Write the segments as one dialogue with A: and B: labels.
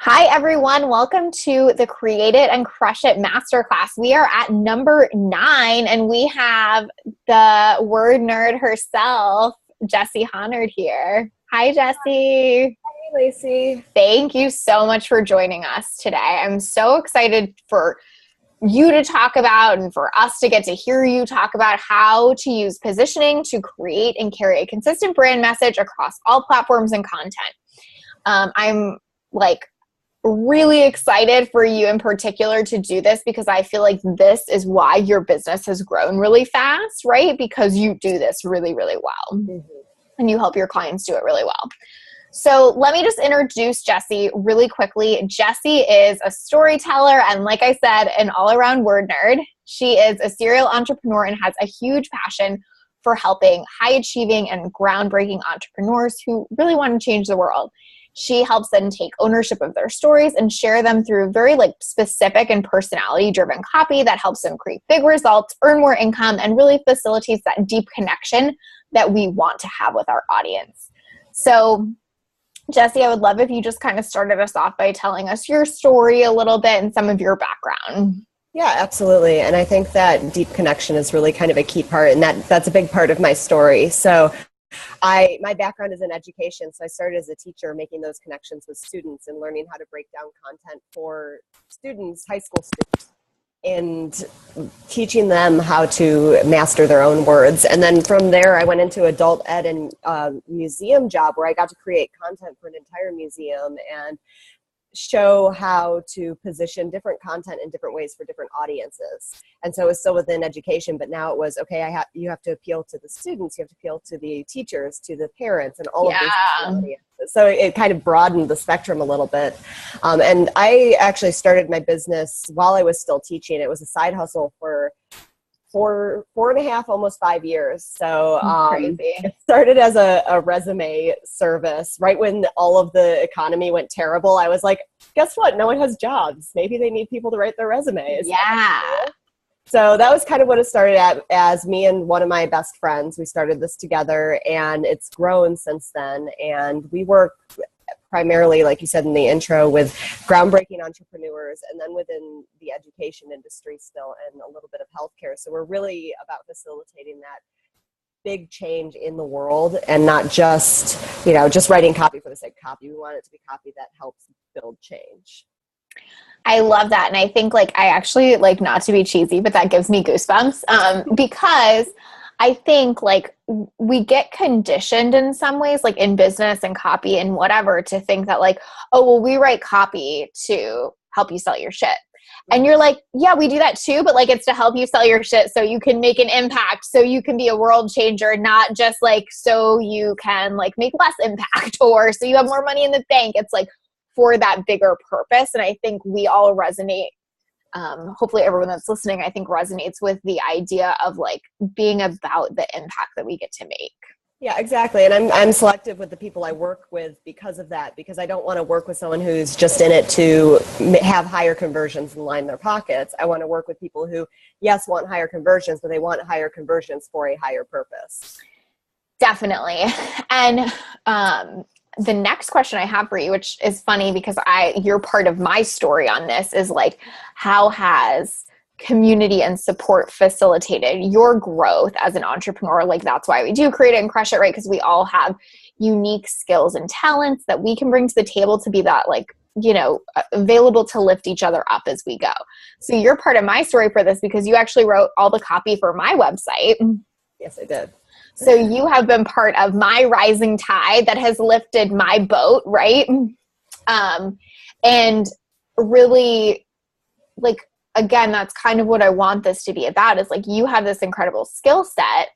A: Hi, everyone. Welcome to the Create It and Crush It Masterclass. We are at number 9, and we have the word nerd herself, Jessi Honard here. Hi, Jessi.
B: Hey, Lacey.
A: Thank you so much for joining us today. I'm so excited for you to talk about and for us to get to hear you talk about how to use positioning to create and carry a consistent brand message across all platforms and content. I'm really excited for you in particular to do this because I feel like this is why your business has grown really fast, right? Because you do this really, really well. And you help your clients do it really well. So let me just introduce Jessi really quickly. Jessi is a storyteller and, like I said, an all-around word nerd. She is a serial entrepreneur and has a huge passion for helping high-achieving and groundbreaking entrepreneurs who really want to change the world. She helps them take ownership of their stories and share them through very specific and personality-driven copy that helps them create big results, earn more income, and really facilitates that deep connection that we want to have with our audience. So, Jessi, I would love if you just kind of started us off by telling us your story a little bit and some of your background.
B: Yeah, absolutely. And I think that deep connection is really kind of a key part, and that's a big part of my story. So my background is in education, so I started as a teacher making those connections with students and learning how to break down content for students, high school students, and teaching them how to master their own words. And then from there, I went into adult ed and museum job where I got to create content for an entire museum and show how to position different content in different ways for different audiences. And so it was still within education, but now it was, okay, you have to appeal to the students, you have to appeal to the teachers, to the parents, and all of these audiences. So it kind of broadened the spectrum a little bit. And I actually started my business while I was still teaching. It was a side hustle for 4.5, almost 5 years. So it started as a resume service. Right when all of the economy went terrible, I was like, guess what? No one has jobs. Maybe they need people to write their resumes.
A: Yeah.
B: So that was kind of what it started at, as me and one of my best friends. We started this together, and it's grown since then. And we work primarily, like you said in the intro, with groundbreaking entrepreneurs, and then within the education industry still, and a little bit of healthcare. So we're really about facilitating that big change in the world, and not just writing copy for the sake of copy. We want it to be copy that helps build change.
A: I love that. And I think I actually not to be cheesy, but that gives me goosebumps because I think we get conditioned in some ways, in business and copy and whatever, to think that oh, well, we write copy to help you sell your shit. And you're like, yeah, we do that too, but it's to help you sell your shit so you can make an impact, so you can be a world changer, not just so you can make less impact or so you have more money in the bank. It's for that bigger purpose. And I think we all resonate. Hopefully everyone that's listening, I think, resonates with the idea of being about the impact that we get to make.
B: Yeah, exactly. And I'm selective with the people I work with because of that, because I don't want to work with someone who's just in it to have higher conversions and line their pockets. I want to work with people who, yes, want higher conversions, but they want higher conversions for a higher purpose.
A: Definitely. And the next question I have for you, which is funny because you're part of my story on this, is how has community and support facilitated your growth as an entrepreneur? That's why we do Create It and Crush It, right? Because we all have unique skills and talents that we can bring to the table to be that available to lift each other up as we go. So you're part of my story for this because you actually wrote all the copy for my website.
B: Yes, I did.
A: So you have been part of my rising tide that has lifted my boat, right? And really, again, that's kind of what I want this to be about, is you have this incredible skill set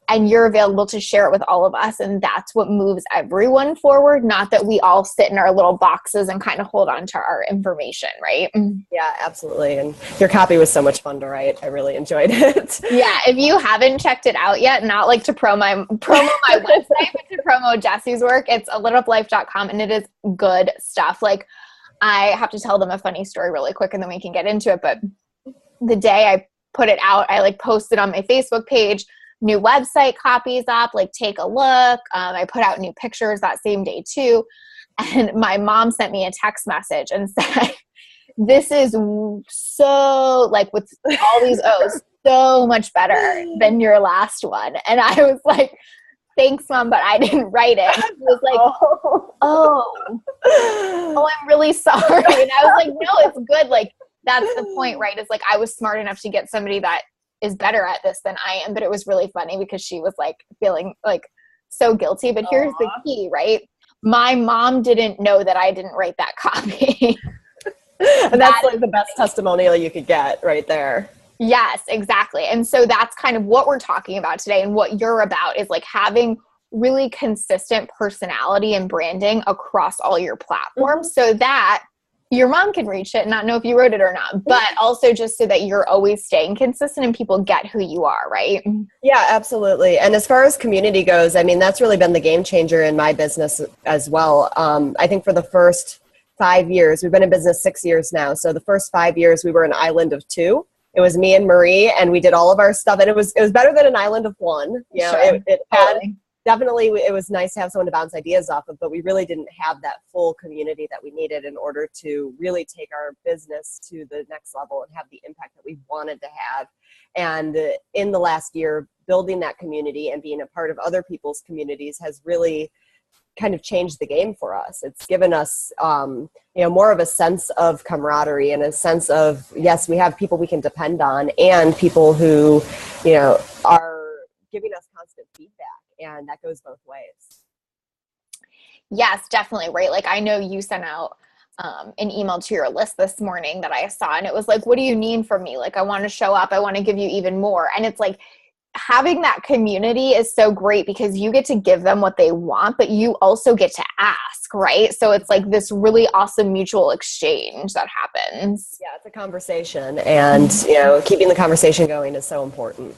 A: and you're available to share it with all of us. And that's what moves everyone forward. Not that we all sit in our little boxes and kind of hold on to our information, right?
B: Yeah, absolutely. And your copy was so much fun to write. I really enjoyed it.
A: Yeah. If you haven't checked it out yet, not to promo my website, but to promo Jessi's work, it's alituplife.com, and it is good stuff. I have to tell them a funny story really quick and then we can get into it. But the day I put it out, I posted on my Facebook page, new website copies up, take a look. I put out new pictures that same day too. And my mom sent me a text message and said, this is so, like, with all these O's, so much better than your last one. And I was like, thanks, Mom, but I didn't write it. And she was like, oh, I'm really sorry. And I was like, no, it's good. Like, that's the point, right? It's like, I was smart enough to get somebody that is better at this than I am. But it was really funny because she was like feeling like so guilty. But here's the key, right? My mom didn't know that I didn't write that copy.
B: And that's like the best testimonial you could get right there.
A: Yes, exactly. And so that's kind of what we're talking about today. And what you're about is like having really consistent personality and branding across all your platforms so that your mom can reach it and not know if you wrote it or not, but also just so that you're always staying consistent and people get who you are, right?
B: Yeah, absolutely. And as far as community goes, I mean, that's really been the game changer in my business as well. I think for the first 5 years, we've been in business 6 years now. So the first 5 years we were an island of 2. It was me and Marie, and we did all of our stuff, and it was better than an island of 1. You know,
A: sure.
B: it had definitely, it was nice to have someone to bounce ideas off of, but we really didn't have that full community that we needed in order to really take our business to the next level and have the impact that we wanted to have. And in the last year, building that community and being a part of other people's communities has really kind of changed the game for us. It's given us, more of a sense of camaraderie and a sense of, yes, we have people we can depend on and people who, are giving us constant feedback, and that goes both ways.
A: Yes, definitely. Right. Like, I know you sent out an email to your list this morning that I saw, and it was like, what do you need from me? Like, I want to show up. I want to give you even more. And it's like, having that community is so great because you get to give them what they want, but you also get to ask, right? So it's like this really awesome mutual exchange that happens.
B: Yeah, it's a conversation, and keeping the conversation going is so important.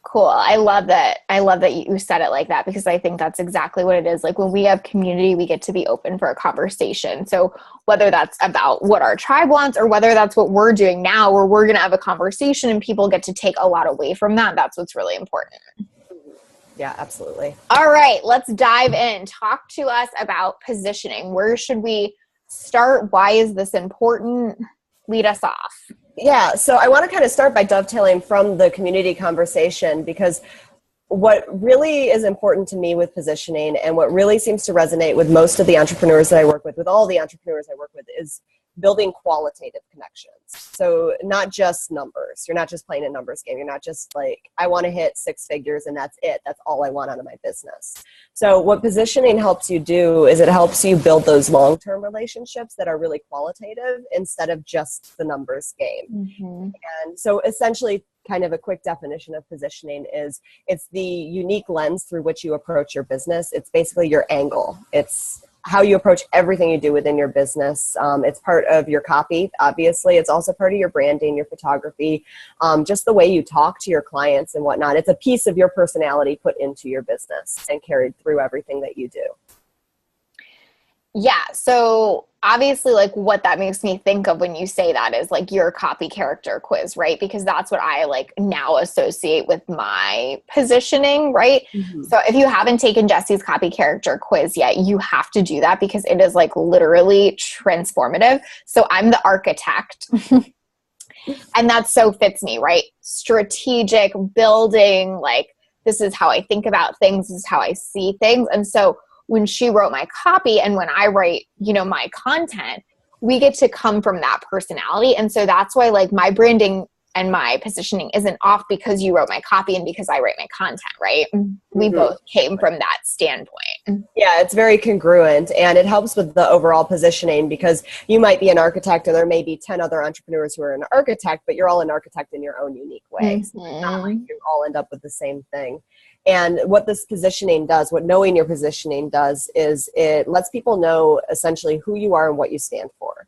A: Cool. I love that. I love that you said it like that, because I think that's exactly what it is. Like, when we have community, we get to be open for a conversation. So whether that's about what our tribe wants or whether that's what we're doing now, where we're going to have a conversation and people get to take a lot away from that, that's what's really important.
B: Yeah, absolutely.
A: All right, let's dive in. Talk to us about positioning. Where should we start? Why is this important? Lead us off.
B: Yeah, so I want to kind of start by dovetailing from the community conversation, because what really is important to me with positioning, and what really seems to resonate with most of the entrepreneurs that I work with all the entrepreneurs I work with, is building qualitative connections. So not just numbers. You're not just playing a numbers game. You're not just like, I want to hit 6 figures and that's it. That's all I want out of my business. So what positioning helps you do is it helps you build those long-term relationships that are really qualitative instead of just the numbers game. Mm-hmm. And so essentially, kind of a quick definition of positioning is it's the unique lens through which you approach your business. It's basically your angle. It's how you approach everything you do within your business. It's part of your copy, obviously. It's also part of your branding, your photography, just the way you talk to your clients and whatnot. It's a piece of your personality put into your business and carried through everything that you do.
A: Yeah. So obviously, like, what that makes me think of when you say that is like your copy character quiz, right? Because that's what I like now associate with my positioning, right? Mm-hmm. So if you haven't taken Jessi's copy character quiz yet, you have to do that because it is like literally transformative. So I'm the architect. And that so fits me, right? Strategic building, like, this is how I think about things, this is how I see things. And so when she wrote my copy and when I write, my content, we get to come from that personality. And so that's why, like, my branding and my positioning isn't off because you wrote my copy and because I write my content, right? We both came from that standpoint.
B: Yeah, it's very congruent, and it helps with the overall positioning because you might be an architect and there may be 10 other entrepreneurs who are an architect, but you're all an architect in your own unique way. So it's not like you all end up with the same thing. And what this positioning does, what knowing your positioning does, is it lets people know essentially who you are and what you stand for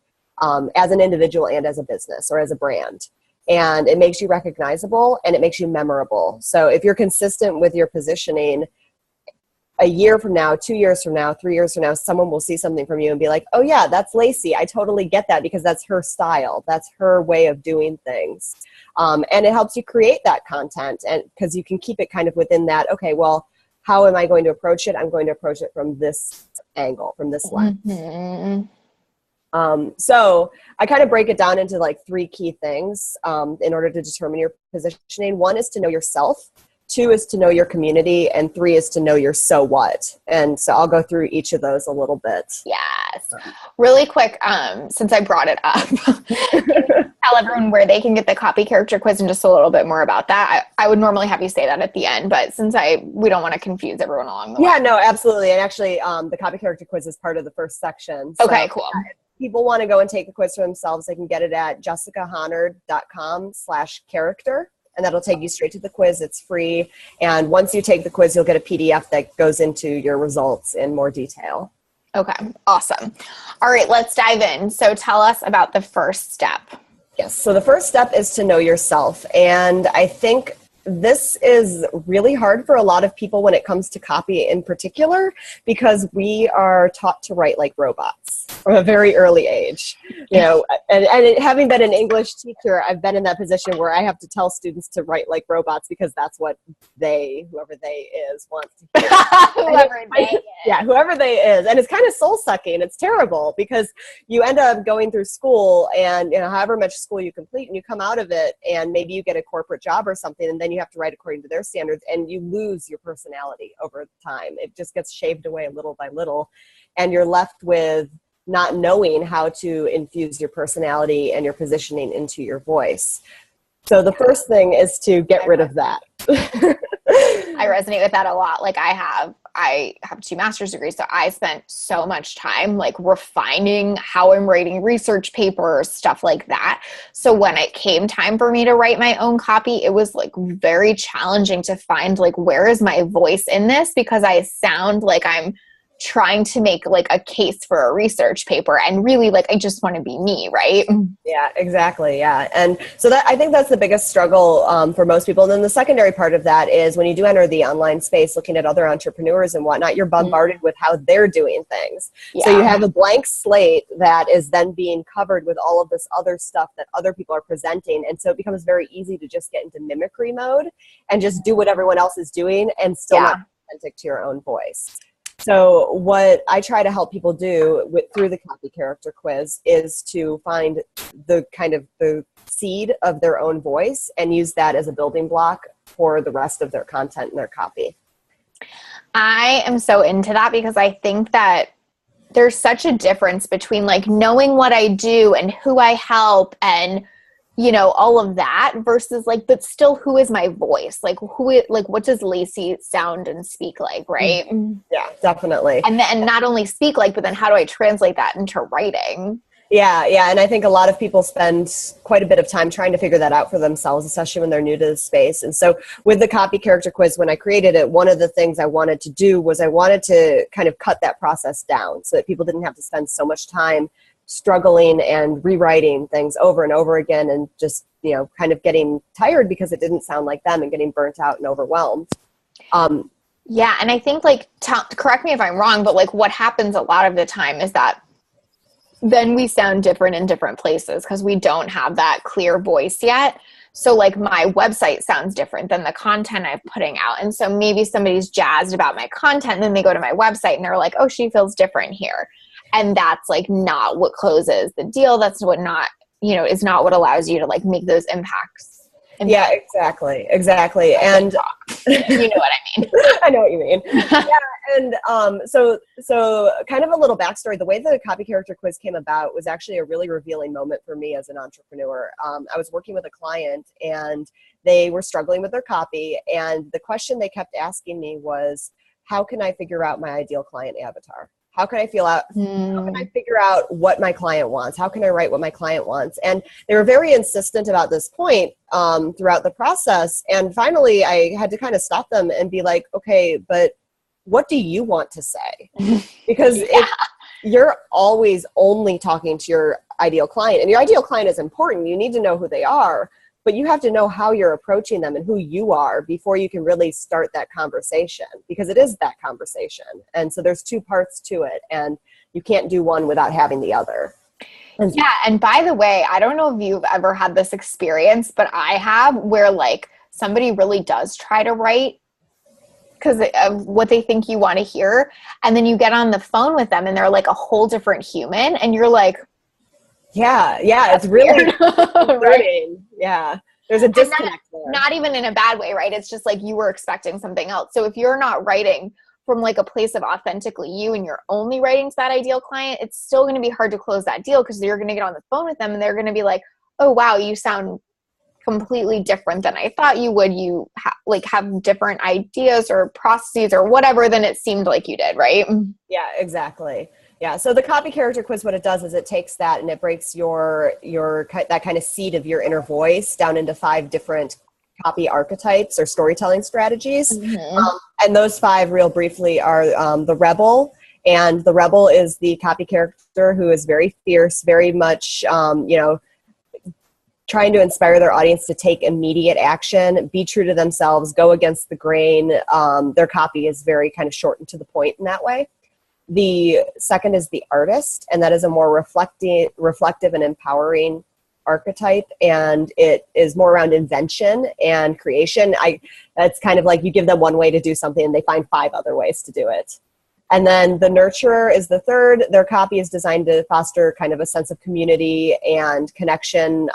B: as an individual and as a business or as a brand. And it makes you recognizable and it makes you memorable. So if you're consistent with your positioning, a year from now, 2 years from now, 3 years from now, someone will see something from you and be like, oh yeah, that's Lacey. I totally get that because that's her style. That's her way of doing things. And it helps you create that content, and because you can keep it kind of within that, okay, well, how am I going to approach it? I'm going to approach it from this angle, from this lens. So I kind of break it down into like 3 key things in order to determine your positioning. 1 is to know yourself. 2 is to know your community, and 3 is to know your so what. And so I'll go through each of those a little bit.
A: Yes. Really quick, since I brought it up, tell everyone where they can get the copy character quiz and just a little bit more about that. I would normally have you say that at the end, but since we don't want to confuse everyone along the way.
B: Yeah, no, absolutely. And actually, the copy character quiz is part of the first section. So
A: okay, cool.
B: If people want to go and take the quiz for themselves, they can get it at jessicahonard.com/character. And that'll take you straight to the quiz. It's free. And once you take the quiz, you'll get a PDF that goes into your results in more detail.
A: Okay, awesome. All right, let's dive in. So tell us about the first step.
B: Yes, so the first step is to know yourself. And I think this is really hard for a lot of people when it comes to copy in particular, because we are taught to write like robots from a very early age. You know, and having been an English teacher, I've been in that position where I have to tell students to write like robots because that's what whoever they is, wants to hear.
A: Whoever they is.
B: Yeah, whoever they is. And it's kind of soul-sucking. It's terrible because you end up going through school and, you know, however much school you complete, and you come out of it and maybe you get a corporate job or something, and then you have to write according to their standards, and you lose your personality over time. It just gets shaved away little by little, and you're left with not knowing how to infuse your personality and your positioning into your voice. So the first thing is to get rid of that.
A: I resonate with that a lot. Like I have 2 master's degrees, so I spent so much time like refining how I'm writing research papers, stuff like that. So when it came time for me to write my own copy, it was like very challenging to find like, where is my voice in this? Because I sound like I'm trying to make like a case for a research paper, and really like I just want to be me, right?
B: Yeah, exactly. Yeah. And so I think that's the biggest struggle for most people. And then the secondary part of that is when you do enter the online space, looking at other entrepreneurs and whatnot, you're bombarded with how they're doing things. Yeah. So you have a blank slate that is then being covered with all of this other stuff that other people are presenting. And so it becomes very easy to just get into mimicry mode and just do what everyone else is doing and still not be authentic to your own voice. So what I try to help people do through the copy character quiz is to find the kind of the seed of their own voice and use that as a building block for the rest of their content and their copy.
A: I am so into that because I think that there's such a difference between like knowing what I do and who I help and, you know, all of that versus like, but still, who is my voice? Like what does Lacey sound and speak like, right?
B: Yeah, definitely.
A: And then not only speak like, but then how do I translate that into writing?
B: Yeah. And I think a lot of people spend quite a bit of time trying to figure that out for themselves, especially when they're new to the space. And so with the copy character quiz, when I created it, one of the things I wanted to do was I wanted to kind of cut that process down so that people didn't have to spend so much time struggling and rewriting things over and over again and just, you know, kind of getting tired because it didn't sound like them and getting burnt out and overwhelmed.
A: Yeah. And I think like, correct me if I'm wrong, but like what happens a lot of the time is that then we sound different in different places because we don't have that clear voice yet. So like my website sounds different than the content I'm putting out. And so maybe somebody's jazzed about my content and then they go to my website and they're like, oh, she feels different here. And that's like not what closes the deal. That's what not, you know, is not what allows you to like make those impacts.
B: Yeah, exactly. And
A: you know what I mean?
B: I know what you mean. Yeah. And so kind of a little backstory. The way the copy character quiz came about was actually a really revealing moment for me as an entrepreneur. I was working with a client and they were struggling with their copy. And the question they kept asking me was, how can I figure out my ideal client avatar? How can I how can I figure out what my client wants? How can I write what my client wants? And they were very insistent about this point throughout the process. And finally, I had to kind of stop them and be like, okay, but what do you want to say? Because if you're always only talking to your ideal client, and your ideal client is important, you need to know who they are, but you have to know how you're approaching them and who you are before you can really start that conversation, because it is that conversation. And so there's 2 parts to it, and you can't do one without having the other.
A: Yeah. And by the way, I don't know if you've ever had this experience, but I have, where like somebody really does try to write because of what they think you want to hear. And then you get on the phone with them and they're like a whole different human. And you're like,
B: yeah, it's really
A: right?
B: Yeah. There's a disconnect there.
A: Not even in a bad way, right? It's just like you were expecting something else. So if you're not writing from like a place of authentically you and you're only writing to that ideal client, it's still going to be hard to close that deal because you're going to get on the phone with them and they're going to be like, oh, wow, you sound completely different than I thought you would. You have different ideas or processes or whatever than it seemed like you did, right?
B: Yeah, exactly. Yeah. So the copy character quiz, what it does is it takes that and it breaks your that kind of seed of your inner voice down into 5 different copy archetypes or storytelling strategies. And those 5 real briefly are the rebel. And the rebel is the copy character who is very fierce, very much, trying to inspire their audience to take immediate action, be true to themselves, go against the grain. Their copy is very kind of short and to the point in that way. The second is the artist, and that is a more reflective and empowering archetype, and it is more around invention and creation. That's kind of like you give them one way to do something and they find 5 other ways to do it. And then the nurturer is the third. Their copy is designed to foster kind of a sense of community and connection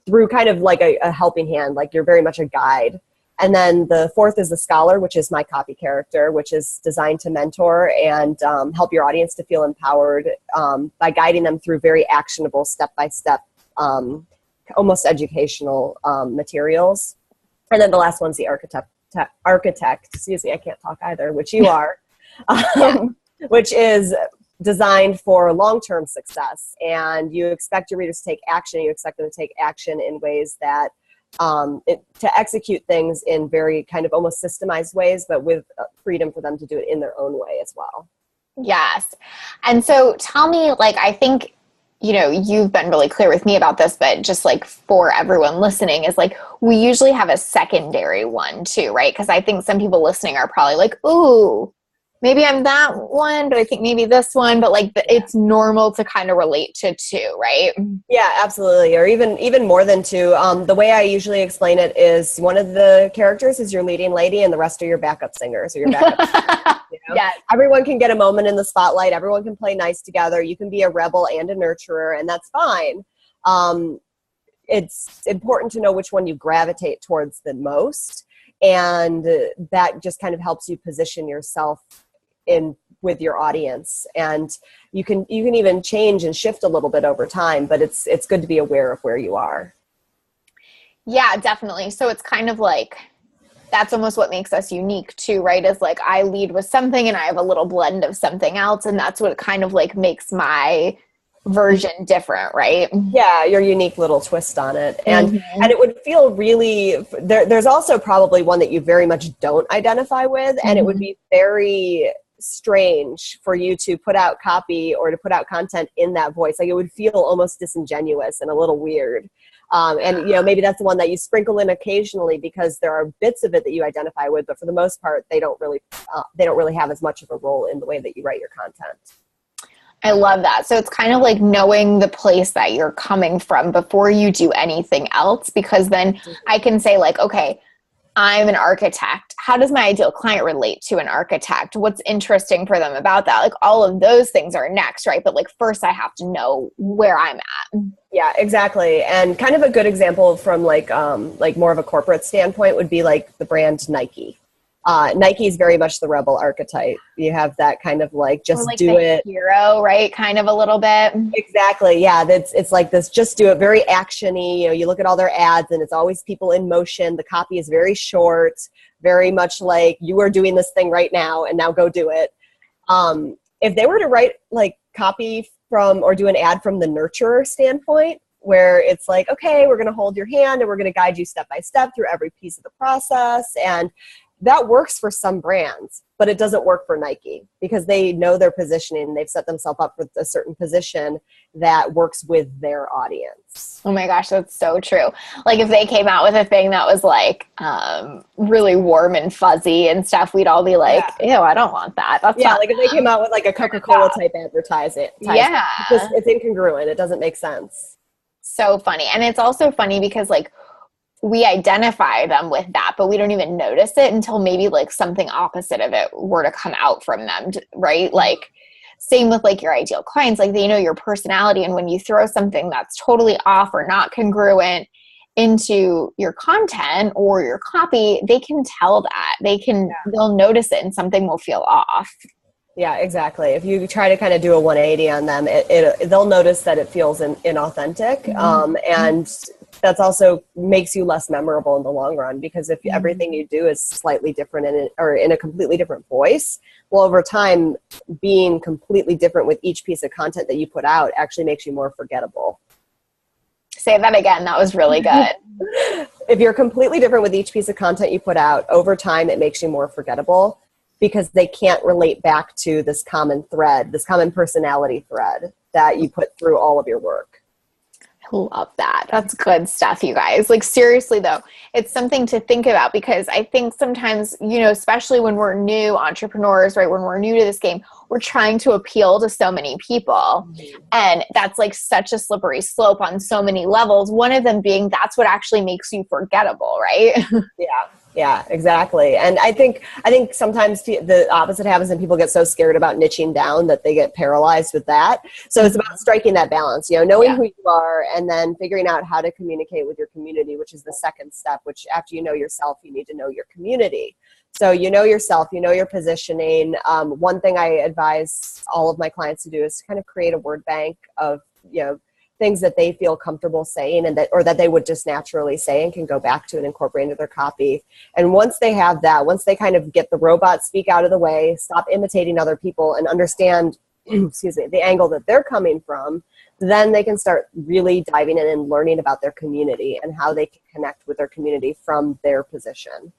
B: through kind of like a helping hand, like you're very much a guide. And then the fourth is the scholar, which is my copy character, which is designed to mentor and help your audience to feel empowered by guiding them through very actionable step-by-step, almost educational materials. And then the last one's the architect, excuse me, I can't talk either, which you are. Which is designed for long-term success, and you expect your readers to take action. You expect them to take action in ways that to execute things in very kind of almost systemized ways, but with freedom for them to do it in their own way as well.
A: Yes. And so tell me, I think, you've been really clear with me about this, but just for everyone listening is we usually have a secondary one too, right? Because I think some people listening are probably like, ooh, maybe I'm that one, but I think maybe this one, but it's normal to kind of relate to 2, right?
B: Yeah, absolutely. Or even more than 2. The way I usually explain it is one of the characters is your leading lady and the rest are your backup singers or your backup singers,
A: Yes.
B: Everyone can get a moment in the spotlight. Everyone can play nice together. You can be a rebel and a nurturer, and that's fine. It's important to know which one you gravitate towards the most. And that just kind of helps you position yourself with your audience, and you can even change and shift a little bit over time, but it's good to be aware of where you are.
A: Yeah, definitely. So it's kind of that's almost what makes us unique too, right? Is I lead with something and I have a little blend of something else, and that's what kind of makes my version different, right?
B: Yeah, your unique little twist on it. And and it would feel really there's also probably one that you very much don't identify with, and it would be very strange for you to put out copy or to put out content in that voice. It would feel almost disingenuous and a little weird. And maybe that's the one that you sprinkle in occasionally because there are bits of it that you identify with, but for the most part, they don't really have as much of a role in the way that you write your content.
A: I love that. So it's kind of knowing the place that you're coming from before you do anything else, because then I can say okay, I'm an architect. How does my ideal client relate to an architect? What's interesting for them about that? All of those things are next, right? But first I have to know where I'm at.
B: Yeah, exactly. And kind of a good example from more of a corporate standpoint would be the brand Nike. Nike is very much the rebel archetype. You have that kind of just do it
A: hero, right? Kind of a little bit.
B: Exactly. Yeah. It's this just do it, very actiony. You look at all their ads and it's always people in motion. The copy is very short, very much you are doing this thing right now and now go do it. If they were to write copy from or do an ad from the nurturer standpoint, where it's okay, we're going to hold your hand and we're going to guide you step by step through every piece of the process, and that works for some brands, but it doesn't work for Nike because they know their positioning. They've set themselves up with a certain position that works with their audience.
A: Oh my gosh, that's so true. If they came out with a thing that was really warm and fuzzy and stuff, we'd all be ew, I don't want that. That's not
B: if they came out with a Coca-Cola type advertisement.
A: Yeah.
B: It's incongruent. It doesn't make sense.
A: So funny. And it's also funny because we identify them with that, but we don't even notice it until maybe like something opposite of it were to come out from them, right? Like same with like your ideal clients, like they know your personality. And when you throw something that's totally off or not congruent into your content or your copy, they can tell that. They'll notice it and something will feel off.
B: Yeah, exactly. If you try to kind of do a 180 on them, they'll notice that it feels inauthentic. And that's also makes you less memorable in the long run, because if everything you do is slightly different or in a completely different voice, well, over time, being completely different with each piece of content that you put out actually makes you more forgettable.
A: Say that again. That was really good.
B: If you're completely different with each piece of content you put out, over time, it makes you more forgettable, because they can't relate back to this common thread, this common personality thread that you put through all of your work.
A: I love that. That's good stuff, you guys. Like seriously though, it's something to think about, because I think sometimes, you know, especially when we're new entrepreneurs, right? When we're new to this game, we're trying to appeal to so many people. And that's like such a slippery slope on so many levels. One of them being that's what actually makes you forgettable, right?
B: Yeah, exactly. And I think sometimes the opposite happens, and people get so scared about niching down that they get paralyzed with that. So it's about striking that balance, you know, knowing who you are, and then figuring out how to communicate with your community, which is the second step, which after you know yourself, you need to know your community. So you know yourself, you know your positioning. One thing I advise all of my clients to do is to kind of create a word bank of, you know, things that they feel comfortable saying and that they would just naturally say and can go back to and incorporate into their copy. And once they have that, once they kind of get the robot speak out of the way, stop imitating other people and understand, the angle that they're coming from, then they can start really diving in and learning about their community and how they can connect with their community from their position.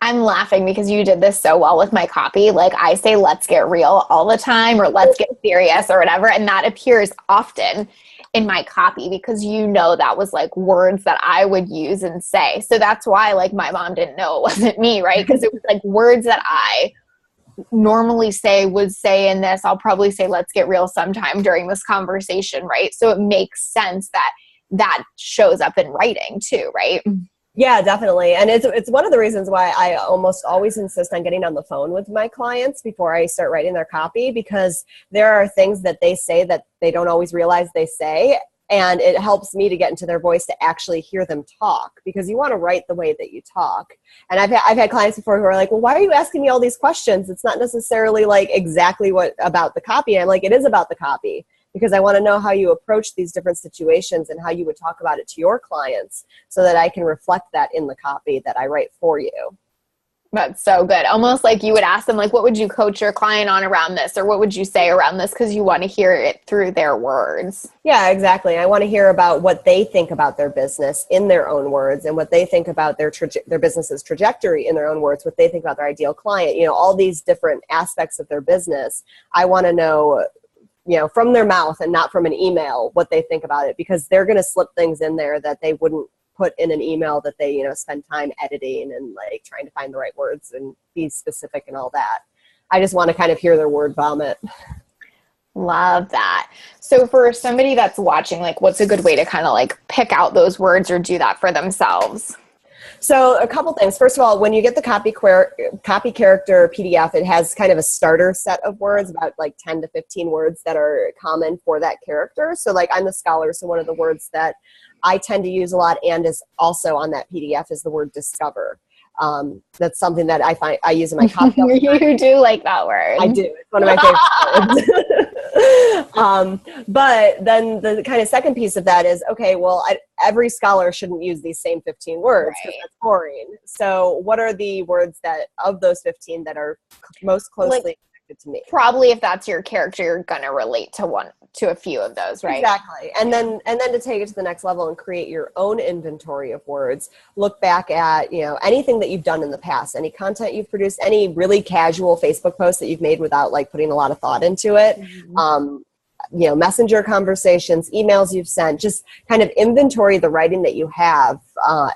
A: I'm laughing because you did this so well with my copy. Like I say, let's get real all the time, or let's get serious or whatever. And that appears often in my copy, because you know that was like words that I would use and say. So that's why like my mom didn't know it wasn't me, right? Because it was like words that I normally would say in this. I'll probably say let's get real sometime during this conversation, right? So it makes sense that shows up in writing too, right?
B: Yeah, definitely. And it's one of the reasons why I almost always insist on getting on the phone with my clients before I start writing their copy, because there are things that they say that they don't always realize they say. And it helps me to get into their voice to actually hear them talk, because you want to write the way that you talk. And I've had clients before who are like, well, why are you asking me all these questions? It's not necessarily like exactly what about the copy. I'm like, it is about the copy, because I want to know how you approach these different situations and how you would talk about it to your clients, so that I can reflect that in the copy that I write for you.
A: That's so good. Almost like you would ask them, like, what would you coach your client on around this? Or what would you say around this? Because you want to hear it through their words. Yeah,
B: exactly. I want to hear about what they think about their business in their own words, and what they think about their business's trajectory in their own words, what they think about their ideal client, you know, all these different aspects of their business. I want to know, you know, from their mouth and not from an email, what they think about it, because they're going to slip things in there that they wouldn't put in an email, that they, you know, spend time editing and like trying to find the right words and be specific and all that. I just want to kind of hear their word vomit.
A: Love that. So for somebody that's watching, like, what's a good way to kind of like pick out those words or do that for themselves?
B: So a couple things. First of all, when you get the copy character PDF, it has kind of a starter set of words, about like 10 to 15 words that are common for that character. So like I'm the scholar, so one of the words that I tend to use a lot and is also on that PDF is the word discover. That's something that I use in my copy.
A: You do like that word.
B: I do. It's one of my favorite words. But then the kind of second piece of that is, okay, well, every scholar shouldn't use these same 15 words, because that's boring. So what are the words that of those 15 that are most closely connected to me? Probably
A: if that's your character, you're going to relate to a few of those, right?
B: Exactly. And then to take it to the next level and create your own inventory of words, look back at, you know, anything that you've done in the past, any content you've produced, any really casual Facebook post that you've made without like putting a lot of thought into it. You know, messenger conversations, emails you've sent, just kind of inventory the writing that you have.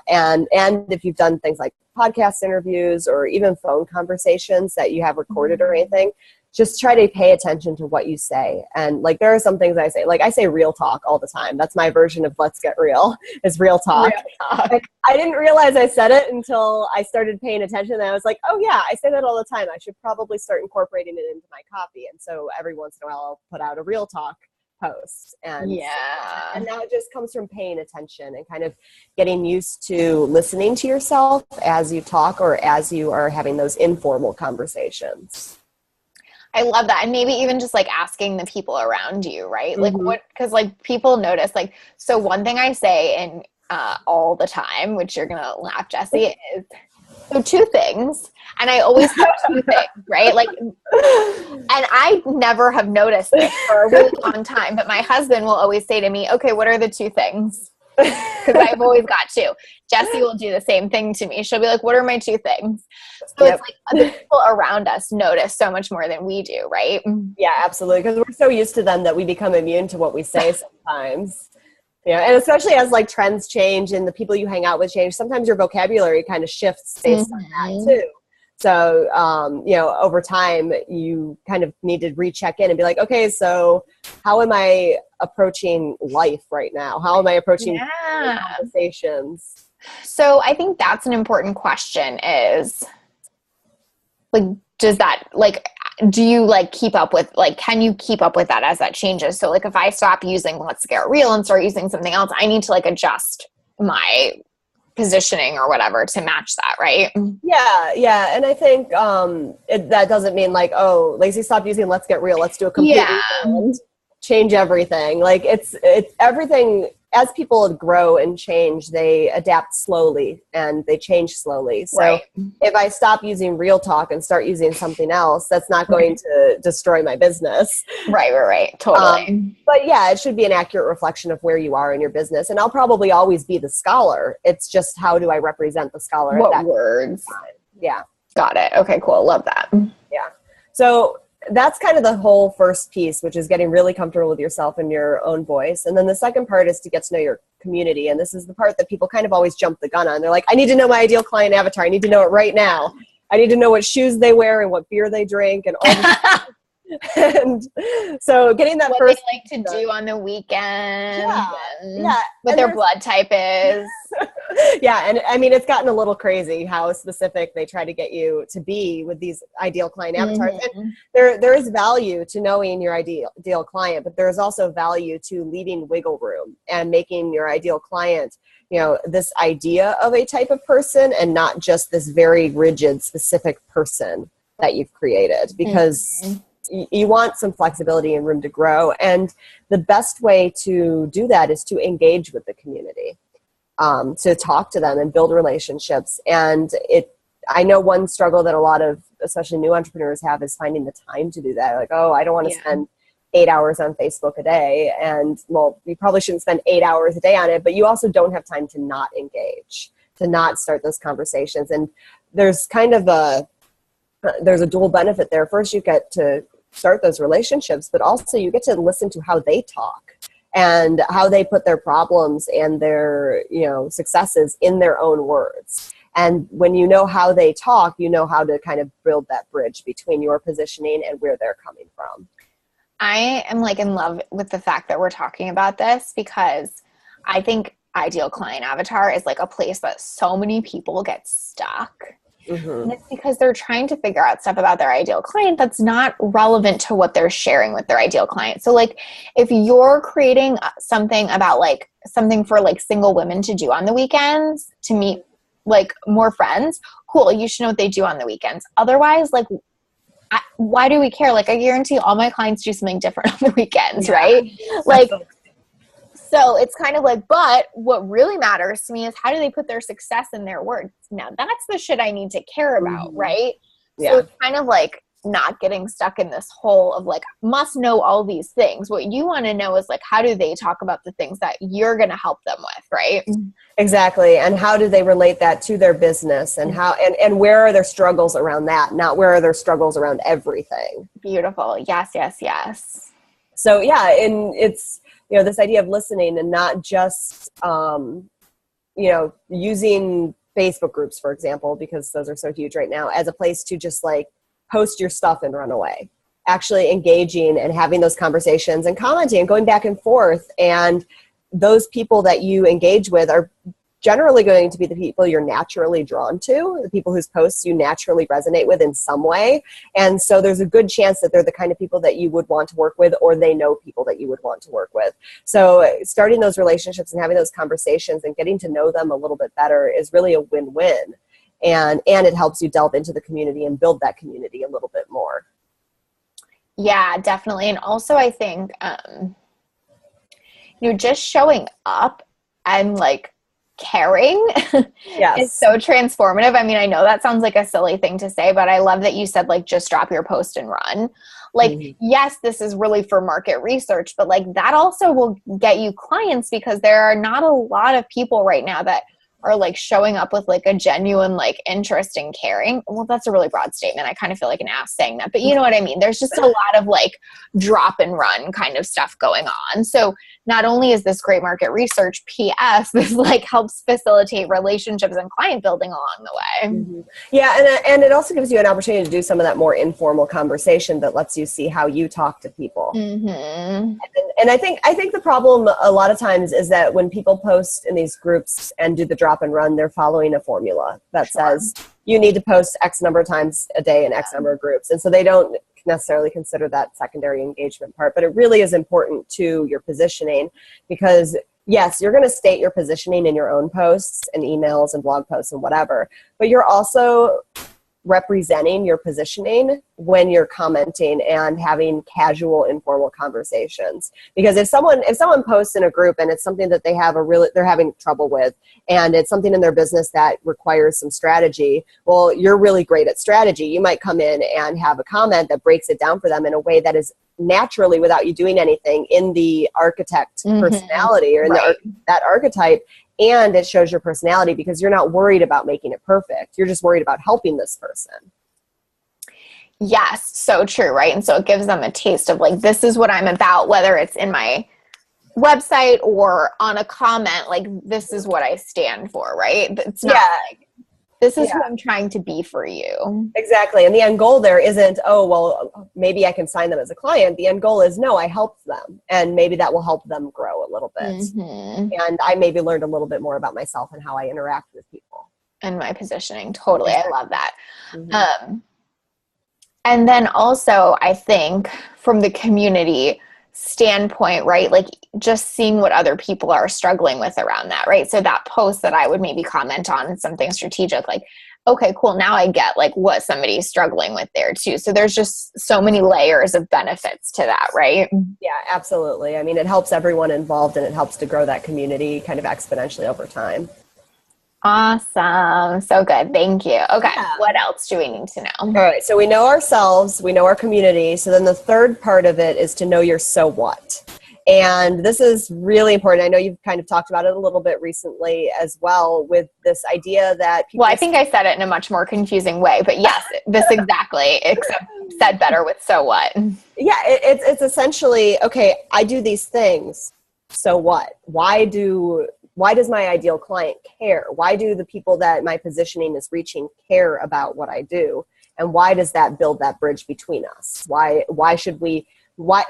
B: And if you've done things like podcast interviews or even phone conversations that you have recorded or anything, just try to pay attention to what you say. And like, there are some things I say, like I say real talk all the time. That's my version of let's get real, is real talk.
A: Real talk.
B: Like, I didn't realize I said it until I started paying attention. And I was like, oh yeah, I say that all the time. I should probably start incorporating it into my copy. And so every once in a while I'll put out a real talk post. And now it just comes from paying attention and kind of getting used to listening to yourself as you talk or as you are having those informal conversations.
A: I love that. And maybe even just like asking the people around you, right? Like what, cause like people notice, like, so one thing I say in all the time, which you're going to laugh, Jessi, is so two things. And I always have two things, right? Like, and I never have noticed this for a really long time, but my husband will always say to me, okay, what are the two things? Because I've always got two. Jessi will do the same thing to me. She'll be like, what are my two things? So it's like the people around us notice so much more than we do, right?
B: Yeah, absolutely. Because we're so used to them that we become immune to what we say sometimes. Yeah, and especially as like trends change and the people you hang out with change, sometimes your vocabulary kind of shifts based on that too. So, over time, you kind of need to recheck in and be like, okay, so how am I approaching life right now? How am I approaching conversations?
A: So I think that's an important question is, like, does that, like, do you like keep up with, like, can you keep up with that as that changes? So like if I stop using Let's Get Real and start using something else, I need to like adjust my positioning or whatever to match that, right?
B: Yeah. And I think that doesn't mean like, oh, Lacey, stop using Let's Get Real. Let's do a complete rebrand, change everything. Like it's everything. As people grow and change, they adapt slowly and they change slowly. So if I stop using real talk and start using something else, that's not going to destroy my business.
A: Right. Totally.
B: But yeah, it should be an accurate reflection of where you are in your business. And I'll probably always be the scholar. It's just how do I represent the scholar?
A: What words?
B: Yeah.
A: Got it. Okay, cool. Love that.
B: Yeah. So that's kind of the whole first piece, which is getting really comfortable with yourself and your own voice. And then the second part is to get to know your community. And this is the part that people kind of always jump the gun on. They're like, I need to know my ideal client avatar. I need to know it right now. I need to know what shoes they wear and what beer they drink and all this. And so getting that
A: what
B: first
A: they like to do on the weekend.
B: Yeah.
A: What their blood type is.
B: Yeah. And I mean, it's gotten a little crazy how specific they try to get you to be with these ideal client avatars. And there is value to knowing your ideal client, but there's also value to leaving wiggle room and making your ideal client, this idea of a type of person and not just this very rigid, specific person that you've created, because you want some flexibility and room to grow. And the best way to do that is to engage with the community, to talk to them and build relationships. And I know one struggle that a lot of, especially new entrepreneurs have, is finding the time to do that. Like, oh, I don't want to spend 8 hours on Facebook a day. And well, you probably shouldn't spend 8 hours a day on it, but you also don't have time to not engage, to not start those conversations. And there's kind of there's a dual benefit there. First, you get to start those relationships, but also you get to listen to how they talk and how they put their problems and their, successes in their own words. And when you know how they talk, you know how to kind of build that bridge between your positioning and where they're coming from.
A: I am like in love with the fact that we're talking about this, because I think ideal client avatar is like a place that so many people get stuck. And it's because they're trying to figure out stuff about their ideal client that's not relevant to what they're sharing with their ideal client. So like if you're creating something about like something for like single women to do on the weekends to meet like more friends, cool, you should know what they do on the weekends. Otherwise, like why do we care? Like I guarantee all my clients do something different on the weekends, right? Like so it's kind of like, but what really matters to me is how do they put their success in their words? Now that's the shit I need to care about, right? So it's kind of like not getting stuck in this hole of like, must know all these things. What you want to know is like, how do they talk about the things that you're going to help them with, right?
B: Exactly. And how do they relate that to their business, and how, and where are their struggles around that? Not where are their struggles around everything.
A: Beautiful. Yes.
B: So yeah, and it's, this idea of listening and not just, using Facebook groups, for example, because those are so huge right now, as a place to just like post your stuff and run away, actually engaging and having those conversations and commenting and going back and forth. And those people that you engage with are generally going to be the people you're naturally drawn to, the people whose posts you naturally resonate with in some way. And so there's a good chance that they're the kind of people that you would want to work with, or they know people that you would want to work with. So starting those relationships and having those conversations and getting to know them a little bit better is really a win-win. And it helps you delve into the community and build that community a little bit more.
A: Yeah, definitely. And also I think, just showing up and like caring is so transformative. I mean, I know that sounds like a silly thing to say, but I love that you said like, just drop your post and run. Like, yes, this is really for market research, but like that also will get you clients, because there are not a lot of people right now that are like showing up with like a genuine like interest in caring. Well, that's a really broad statement. I kind of feel like an ass saying that, but you know what I mean? There's just a lot of like drop and run kind of stuff going on. So not only is this great market research, PS, this like helps facilitate relationships and client building along the way.
B: Yeah. And it also gives you an opportunity to do some of that more informal conversation that lets you see how you talk to people. And I think the problem a lot of times is that when people post in these groups and do the drop and run, they're following a formula that says you need to post X number of times a day in X number of groups. And so they don't necessarily consider that secondary engagement part, but it really is important to your positioning, because yes, you're going to state your positioning in your own posts and emails and blog posts and whatever, but you're also representing your positioning when you're commenting and having casual, informal conversations. Because if someone posts in a group and it's something that they're having trouble with, and it's something in their business that requires some strategy, well, you're really great at strategy. You might come in and have a comment that breaks it down for them in a way that is naturally, without you doing anything, in the architect personality or in that archetype. And it shows your personality, because you're not worried about making it perfect. You're just worried about helping this person.
A: Yes, so true, right? And so it gives them a taste of like, this is what I'm about, whether it's in my website or on a comment, like this is what I stand for, right? It's not like, this is who I'm trying to be for you.
B: Exactly. And the end goal there isn't, oh, well, maybe I can sign them as a client. The end goal is, no, I helped them. And maybe that will help them grow a little bit. And I maybe learned a little bit more about myself and how I interact with people.
A: And my positioning. Totally. I love that. And then also, I think from the community standpoint, right? Like just seeing what other people are struggling with around that, right? So that post that I would maybe comment on something strategic, like, okay, cool. Now I get like what somebody's struggling with there too. So there's just so many layers of benefits to that, right?
B: Yeah, absolutely. I mean, it helps everyone involved, and it helps to grow that community kind of exponentially over time.
A: Awesome. So good. Thank you. Okay. What else do we need to know?
B: All right. So we know ourselves, we know our community. So then the third part of it is to know your so what. And this is really important. I know you've kind of talked about it a little bit recently as well, with this idea that people...
A: Well, I think I said it in a much more confusing way, but yes, this exactly, except said better with so what.
B: Yeah, it's essentially, okay, I do these things. So what? Why does my ideal client care? Why do the people that my positioning is reaching care about what I do? And why does that build that bridge between us? Why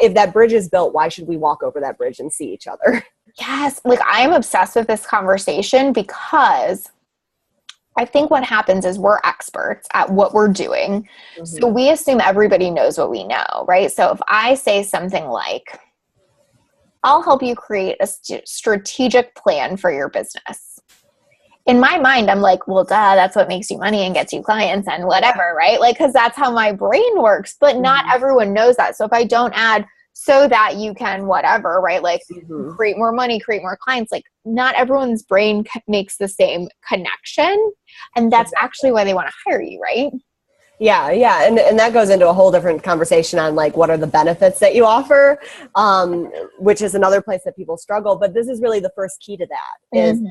B: if that bridge is built, why should we walk over that bridge and see each other?
A: Yes. Like I am obsessed with this conversation, because I think what happens is we're experts at what we're doing. So we assume everybody knows what we know, right? So if I say something like, I'll help you create a strategic plan for your business. In my mind, I'm like, well, duh, that's what makes you money and gets you clients and whatever, right? Like, because that's how my brain works, but not everyone knows that. So if I don't add so that you can whatever, right? Like create more money, create more clients, like not everyone's brain makes the same connection. And that's actually why they want to hire you, right?
B: Yeah. And that goes into a whole different conversation on like, what are the benefits that you offer, which is another place that people struggle. But this is really the first key to that is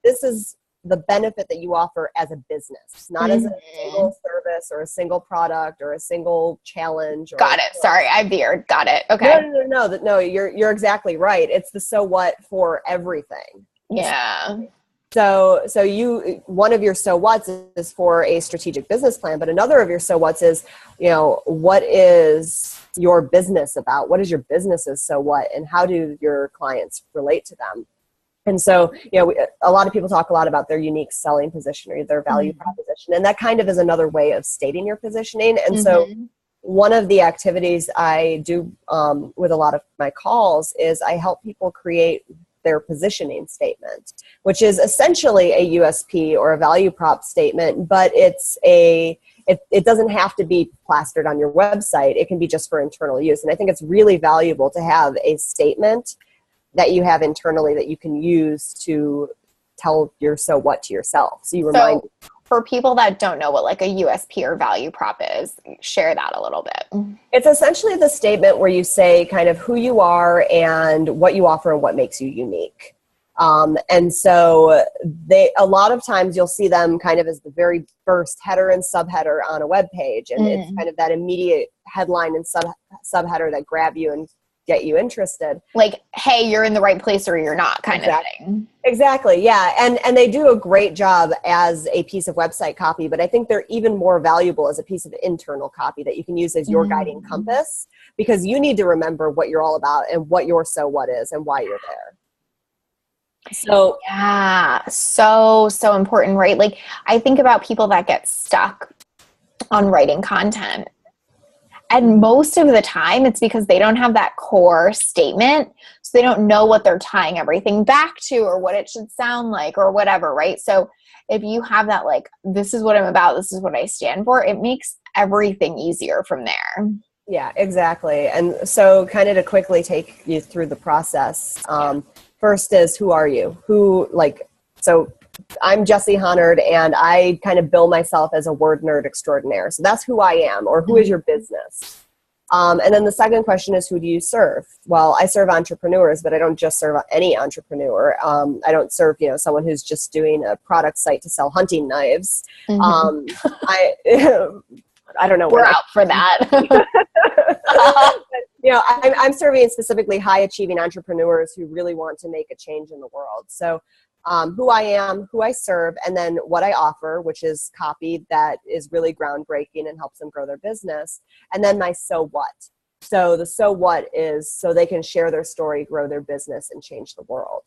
B: this is the benefit that you offer as a business, not as a single service or a single product or a single challenge.
A: Got it. Sorry, I veered. Got it. Okay.
B: No, you're exactly right. It's the so what for everything.
A: Yeah.
B: So one of your so what's is for a strategic business plan, but another of your so what's is, what is your business about? What is your business's so what, and how do your clients relate to them? And so, a lot of people talk a lot about their unique selling position or their value proposition, and that kind of is another way of stating your positioning. And so one of the activities I do with a lot of my calls is I help people create their positioning statement, which is essentially a USP or a value prop statement, but it doesn't have to be plastered on your website. It can be just for internal use. And I think it's really valuable to have a statement that you have internally that you can use to tell your so what to yourself. So you remind.
A: For people that don't know what like a USP or value prop is, share that a little bit.
B: It's essentially the statement where you say kind of who you are and what you offer and what makes you unique. And so a lot of times you'll see them kind of as the very first header and subheader on a web page. And it's kind of that immediate headline and subheader that grab you and get you interested.
A: Like, hey, you're in the right place or you're not kind of thing.
B: Exactly. Yeah. And they do a great job as a piece of website copy, but I think they're even more valuable as a piece of internal copy that you can use as your guiding compass, because you need to remember what you're all about and what your so what is and why you're there. So
A: yeah, so important, right? Like I think about people that get stuck on writing content. And most of the time it's because they don't have that core statement. So they don't know what they're tying everything back to or what it should sound like or whatever, right? So if you have that, like, this is what I'm about, this is what I stand for, it makes everything easier from there.
B: Yeah, exactly. And so kind of to quickly take you through the process, first is, who are you? So I'm Jessi Honard, and I kind of bill myself as a word nerd extraordinaire. So that's who I am, or who is your business? And then the second question is, who do you serve? Well, I serve entrepreneurs, but I don't just serve any entrepreneur. I don't serve, someone who's just doing a product site to sell hunting knives. I don't know.
A: We're out for that.
B: I'm serving specifically high achieving entrepreneurs who really want to make a change in the world. So who I am, who I serve, and then what I offer, which is copy that is really groundbreaking and helps them grow their business. And then my so what. So the so what is so they can share their story, grow their business, and change the world.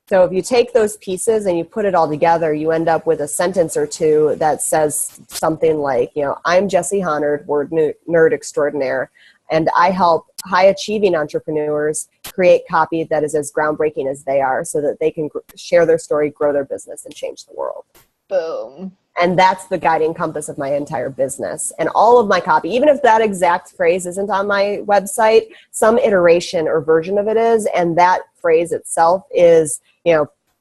B: So if you take those pieces and you put it all together, you end up with a sentence or two that says something like, I'm Jessi Honard, word nerd extraordinaire, and I help high achieving entrepreneurs create copy that is as groundbreaking as they are so that they can share their story, grow their business, and change the world.
A: Boom.
B: And that's the guiding compass of my entire business. And all of my copy, even if that exact phrase isn't on my website, some iteration or version of it is, and that phrase itself is,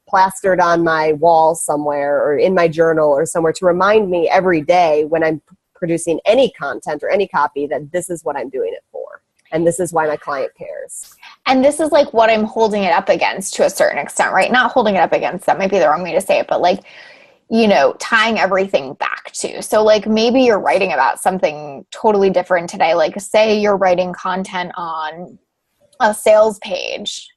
B: plastered on my wall somewhere or in my journal or somewhere to remind me every day when I'm producing any content or any copy that this is what I'm doing it for. And this is why my client cares.
A: And this is like what I'm holding it up against to a certain extent, right? Not holding it up against, that might be the wrong way to say it, but like, tying everything back to. So like maybe you're writing about something totally different today. Like say you're writing content on a sales page.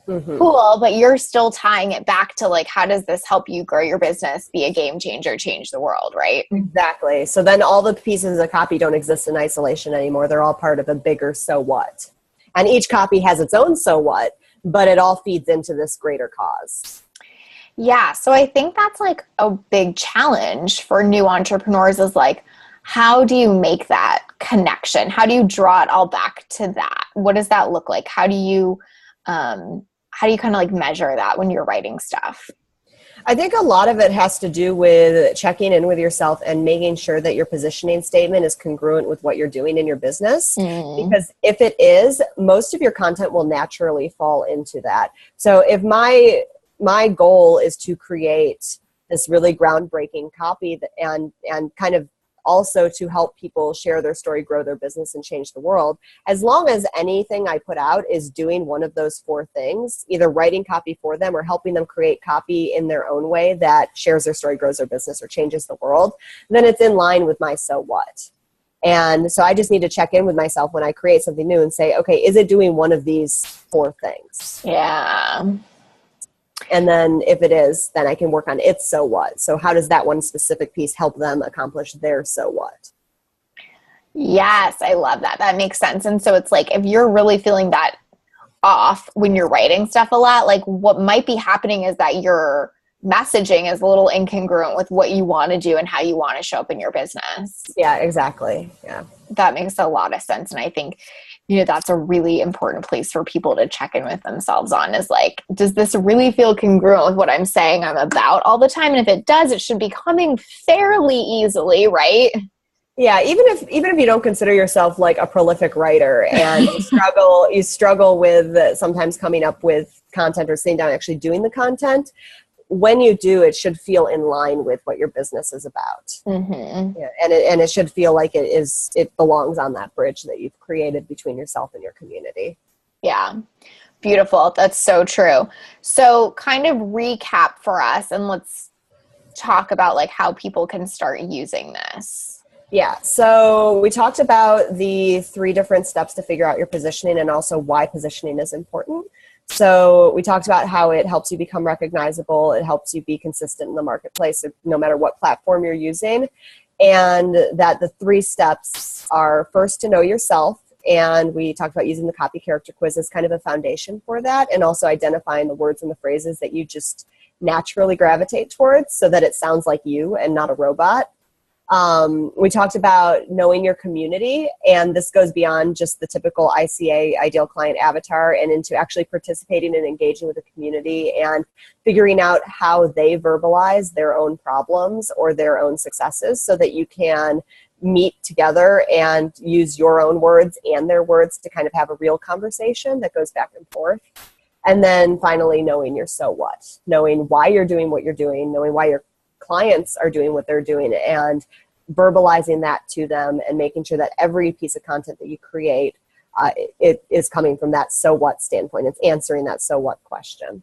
A: Cool, but you're still tying it back to like, how does this help you grow your business, be a game changer, change the world, right?
B: Exactly. So then all the pieces of copy don't exist in isolation anymore. They're all part of a bigger so what. And each copy has its own so what, but it all feeds into this greater cause.
A: Yeah. So I think that's like a big challenge for new entrepreneurs is like, how do you make that connection? How do you draw it all back to that? What does that look like? How do you kind of like measure that when you're writing stuff?
B: I think a lot of it has to do with checking in with yourself and making sure that your positioning statement is congruent with what you're doing in your business. Because if it is, most of your content will naturally fall into that. So if my goal is to create this really groundbreaking copy and kind of also to help people share their story, grow their business, and change the world. As long as anything I put out is doing one of those four things, either writing copy for them or helping them create copy in their own way that shares their story, grows their business, or changes the world, then it's in line with my so what. And so I just need to check in with myself when I create something new and say, okay, is it doing one of these four things?
A: Yeah.
B: And then if it is, then I can work on its so what. So how does that one specific piece help them accomplish their so what?
A: Yes, I love that. That makes sense. And so it's like, if you're really feeling that off when you're writing stuff a lot, like what might be happening is that your messaging is a little incongruent with what you want to do and how you want to show up in your business.
B: Yeah, exactly. Yeah.
A: That makes a lot of sense. And I think, that's a really important place for people to check in with themselves on, is like, does this really feel congruent with what I'm saying I'm about all the time? And if it does, it should be coming fairly easily, right?
B: Yeah, even if you don't consider yourself like a prolific writer and you struggle with sometimes coming up with content or sitting down and actually doing the content, when you do, it should feel in line with what your business is about. Mm-hmm. Yeah, and it should feel like it belongs on that bridge that you've created between yourself and your community.
A: Yeah. Beautiful. That's so true. So kind of recap for us, and let's talk about like how people can start using this.
B: Yeah. So we talked about the 3 different steps to figure out your positioning and also why positioning is important. So we talked about how it helps you become recognizable. It helps you be consistent in the marketplace, no matter what platform you're using. And that the 3 steps are, first, to know yourself. And we talked about using the copy character quiz as kind of a foundation for that. And also identifying the words and the phrases that you just naturally gravitate towards so that it sounds like you and not a robot. We talked about knowing your community, and this goes beyond just the typical ICA, ideal client avatar, and into actually participating and engaging with the community and figuring out how they verbalize their own problems or their own successes so that you can meet together and use your own words and their words to kind of have a real conversation that goes back and forth. And then finally, knowing your so what, knowing why you're doing what you're doing, knowing why your clients are doing what they're doing, and verbalizing that to them and making sure that every piece of content that you create, it is coming from that so what standpoint. It's answering that so what question.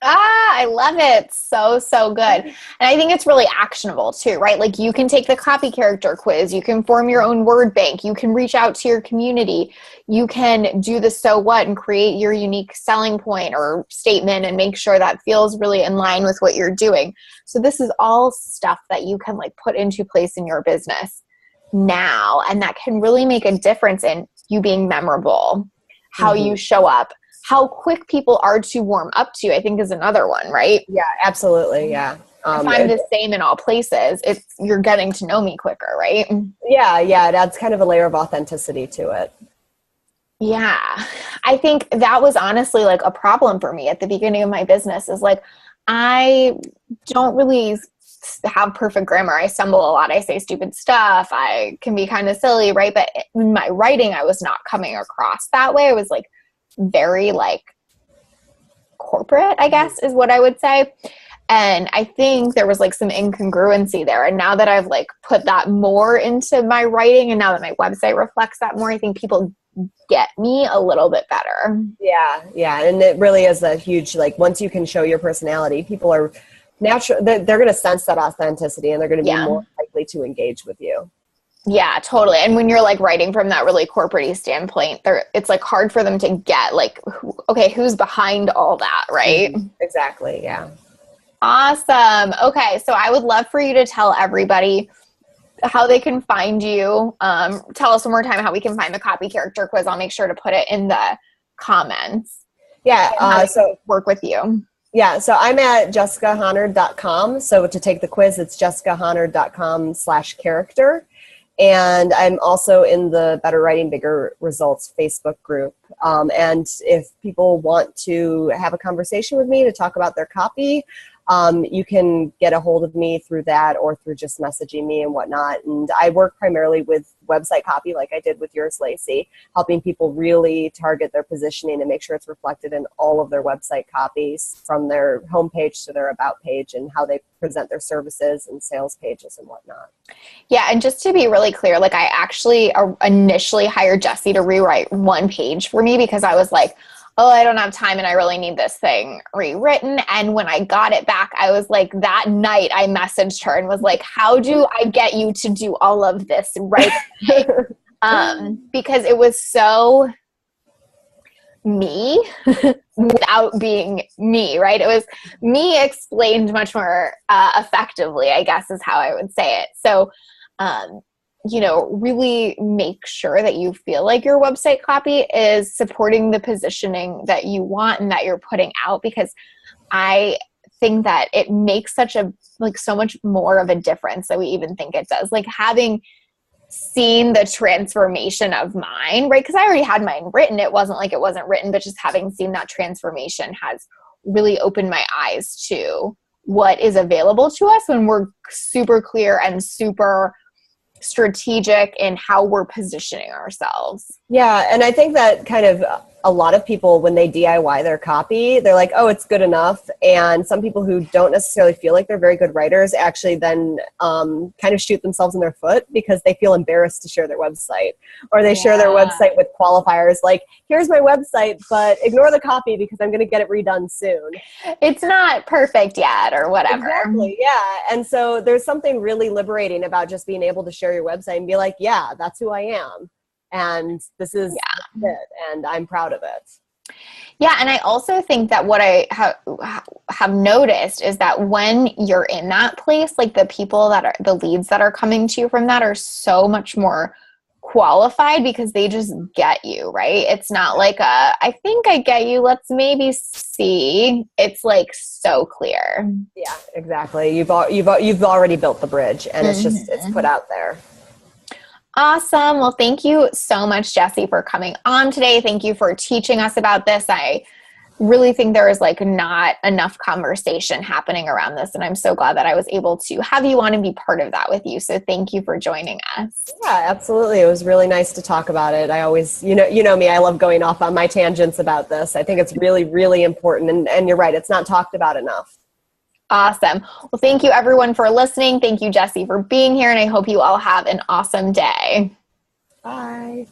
A: I love it. So, so good. And I think it's really actionable too, right? Like you can take the copy character quiz, you can form your own word bank, you can reach out to your community, you can do the so what and create your unique selling point or statement and make sure that feels really in line with what you're doing. So this is all stuff that you can like put into place in your business now, and that can really make a difference in you being memorable, how you show up, how quick people are to warm up to you, I think is another one, right?
B: Yeah, absolutely. Yeah.
A: If I'm the same in all places, you're getting to know me quicker, right?
B: Yeah. It adds kind of a layer of authenticity to it.
A: Yeah. I think that was honestly like a problem for me at the beginning of my business, is like, I don't really have perfect grammar. I stumble a lot. I say stupid stuff. I can be kind of silly, right? But in my writing, I was not coming across that way. I was like, very like corporate, I guess is what I would say. And I think there was like some incongruency there. And now that I've like put that more into my writing, and now that my website reflects that more, I think people get me a little bit better.
B: Yeah. And it really is a huge, like, once you can show your personality, people are natural. They're going to sense that authenticity, and they're going to be more likely to engage with you.
A: Yeah, totally. And when you're like writing from that really corporate-y standpoint, it's like hard for them to get like, who's behind all that, right?
B: Exactly. Yeah.
A: Awesome. Okay. So I would love for you to tell everybody how they can find you. Tell us one more time how we can find the copy character quiz. I'll make sure to put it in the comments.
B: Yeah.
A: So work with you.
B: Yeah, so I'm at jessicahonard.com. So to take the quiz, it's jessicahonard.com/character. And I'm also in the Better Writing, Bigger Results Facebook group. And if people want to have a conversation with me to talk about their copy, you can get a hold of me through that or through just messaging me and whatnot. And I work primarily with website copy, like I did with yours, Lacey, helping people really target their positioning and make sure it's reflected in all of their website copies, from their homepage to their about page, and how they present their services and sales pages and whatnot.
A: Yeah. And just to be really clear, like I actually initially hired Jessi to rewrite one page for me because I was like, oh, I don't have time and I really need this thing rewritten. And when I got it back, I was like, that night I messaged her and was like, how do I get you to do all of this right away? Because it was so me without being me, right? It was me explained much more effectively, I guess is how I would say it. So, really make sure that you feel like your website copy is supporting the positioning that you want and that you're putting out, because I think that it makes so much more of a difference than we even think it does. Like having seen the transformation of mine, right? Because I already had mine written. It wasn't like it wasn't written, but just having seen that transformation has really opened my eyes to what is available to us when we're super clear and super strategic in how we're positioning ourselves.
B: Yeah. And I think that kind of a lot of people, when they DIY their copy, they're like, oh, it's good enough. And some people who don't necessarily feel like they're very good writers actually then kind of shoot themselves in their foot because they feel embarrassed to share their website, or they share their website with qualifiers like, here's my website, but ignore the copy because I'm going to get it redone soon.
A: It's not perfect yet or whatever.
B: Exactly. Yeah. And so there's something really liberating about just being able to share your website and be like, yeah, that's who I am. And this is it, and I'm proud of it.
A: Yeah, and I also think that what I have noticed is that when you're in that place, like the leads that are coming to you from that are so much more qualified because they just get you, right? It's not like I think I get you, let's maybe see. It's like so clear.
B: Yeah, exactly. You've already built the bridge, and it's put out there.
A: Awesome. Well, thank you so much, Jessi, for coming on today. Thank you for teaching us about this. I really think there is not enough conversation happening around this, and I'm so glad that I was able to have you on and be part of that with you. So thank you for joining us.
B: Yeah, absolutely. It was really nice to talk about it. I always, you know me, I love going off on my tangents about this. I think it's really, really important, and you're right, it's not talked about enough.
A: Awesome. Well, thank you everyone for listening. Thank you, Jessi, for being here, and I hope you all have an awesome day.
B: Bye.